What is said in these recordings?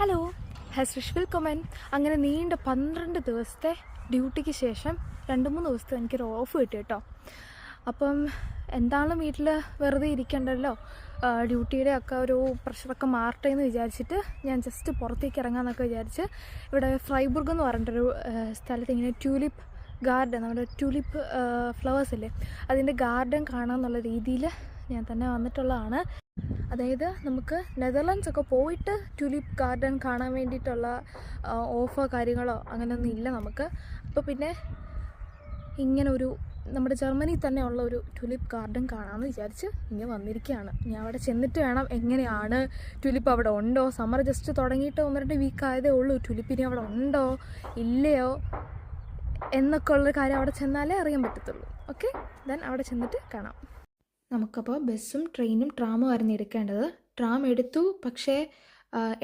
Hello, has welcome. അങ്ങനെ നീണ്ട 12 ദിവസത്തെ ഡ്യൂട്ടിക്ക് ശേഷം 2-3 ദിവസത്തെ എനിക്കൊരു ഓഫ് കിട്ടി കേട്ടോ. അപ്പം എന്താണ് വീട്ടിൽ വെറുതെ ഇരിക്കണ്ടല്ലോ, ഡ്യൂട്ടിയുടെ ഒക്കെ ഒരു പ്രഷറൊക്കെ മാറട്ടെ എന്ന് വിചാരിച്ചിട്ട് ഞാൻ ജസ്റ്റ് പുറത്തേക്ക് ഇറങ്ങാമെന്നൊക്കെ വിചാരിച്ച് ഇവിടെ ഫ്രൈബുർഗ് എന്ന് പറഞ്ഞിട്ടൊരു സ്ഥലത്ത് ഇങ്ങനെ ട്യൂലിപ്പ് ഗാർഡൻ, നമ്മുടെ ട്യൂലിപ്പ് ഫ്ലവേഴ്സ് ഇല്ലേ, അതിൻ്റെ ഗാർഡൻ കാണാമെന്നുള്ള രീതിയിൽ ഞാൻ തന്നെ വന്നിട്ടുള്ളതാണ്. അതായത് നമുക്ക് നെതർലാൻഡ്സ് ഒക്കെ പോയിട്ട് ട്യൂലിപ്പ് ഗാർഡൻ കാണാൻ വേണ്ടിയിട്ടുള്ള ഓഫോ കാര്യങ്ങളോ അങ്ങനെയൊന്നും ഇല്ല നമുക്ക്. അപ്പോൾ പിന്നെ ഇങ്ങനെ ഒരു നമ്മുടെ ജർമ്മനിയിൽ തന്നെ ഉള്ള ഒരു ട്യൂലിപ്പ് ഗാർഡൻ കാണാമെന്ന് വിചാരിച്ച് ഇങ്ങനെ വന്നിരിക്കുകയാണ്. ഞാൻ അവിടെ ചെന്നിട്ട് വേണം എങ്ങനെയാണ്, ട്യൂലിപ്പ് അവിടെ ഉണ്ടോ, സമ്മർ ജസ്റ്റ് തുടങ്ങിയിട്ട് 1-2 വീക്ക് ആയതേ ഉള്ളൂ, ട്യൂലിപ്പിനി അവിടെ ഉണ്ടോ ഇല്ലയോ എന്നൊക്കെ ഉള്ളൊരു കാര്യം അവിടെ ചെന്നാലേ അറിയാൻ പറ്റത്തുള്ളൂ. ഓക്കെ, ദെൻ അവിടെ ചെന്നിട്ട് കാണാം. നമുക്കപ്പോൾ ബസ്സും ട്രെയിനും ട്രാമും ആയിരുന്നു എടുക്കേണ്ടത്. ട്രാം എടുത്തു, പക്ഷേ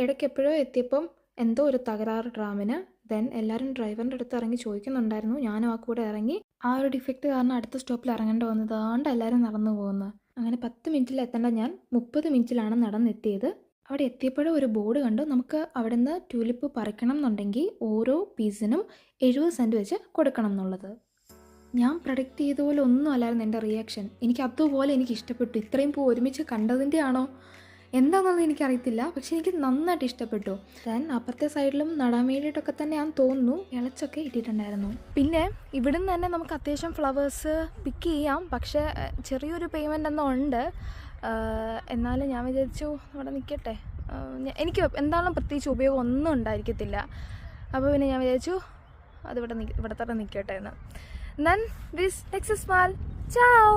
ഇടയ്ക്ക് എപ്പോഴോ എത്തിയപ്പം എന്തോ ഒരു തകരാറ് ട്രാമിന്. ദെൻ എല്ലാവരും ഡ്രൈവറിൻ്റെ അടുത്ത് ഇറങ്ങി ചോദിക്കുന്നുണ്ടായിരുന്നു, ഞാനും ആ കൂടെ ഇറങ്ങി. ആ ഒരു ഡിഫക്റ്റ് കാരണം അടുത്ത സ്റ്റോപ്പിൽ ഇറങ്ങേണ്ടി വന്നത്, അതുകൊണ്ട് എല്ലാവരും നടന്നു പോകുന്നത്. അങ്ങനെ 10 മിനിറ്റിൽ എത്തേണ്ട ഞാൻ 30 മിനിറ്റിലാണ് നടന്നെത്തിയത്. അവിടെ എത്തിയപ്പോഴും ഒരു ബോർഡ് കണ്ടു, നമുക്ക് അവിടെ നിന്ന് ട്യൂലിപ്പ് പറിക്കണം എന്നുണ്ടെങ്കിൽ ഓരോ പീസിനും 70 സെൻറ്റ് വെച്ച് കൊടുക്കണം എന്നുള്ളത്. ഞാൻ പ്രൊഡക്റ്റ് ചെയ്ത പോലെ ഒന്നും അല്ലായിരുന്നു എൻ്റെ റിയാക്ഷൻ. എനിക്ക് അതുപോലെ എനിക്ക് ഇഷ്ടപ്പെട്ടു. ഇത്രയും പൂ ഒരുമിച്ച് കണ്ടതിൻ്റെ ആണോ എന്താണെന്നുള്ളത് എനിക്കറിയത്തില്ല, പക്ഷെ എനിക്ക് നന്നായിട്ട് ഇഷ്ടപ്പെട്ടു. ദെൻ അപ്പുറത്തെ സൈഡിലും നടാൻ വേണ്ടിയിട്ടൊക്കെ തന്നെ ഞാൻ തോന്നുന്നു ഇളച്ചൊക്കെ ഇട്ടിട്ടുണ്ടായിരുന്നു. പിന്നെ ഇവിടുന്ന് തന്നെ നമുക്ക് അത്യാവശ്യം ഫ്ലവേഴ്സ് പിക്ക് ചെയ്യാം, പക്ഷേ ചെറിയൊരു പേയ്മെൻ്റ് എന്തോ ഉണ്ട്. എന്നാലും ഞാൻ വിചാരിച്ചു അവിടെ നിൽക്കട്ടെ, എനിക്ക് എന്തായാലും പ്രത്യേകിച്ച് ഉപയോഗം ഒന്നും ഉണ്ടായിരിക്കത്തില്ല. അപ്പോൾ പിന്നെ ഞാൻ വിചാരിച്ചു അതിവിടെ തന്നെ നിൽക്കട്ടെ എന്ന്. Then this next smile. Ciao.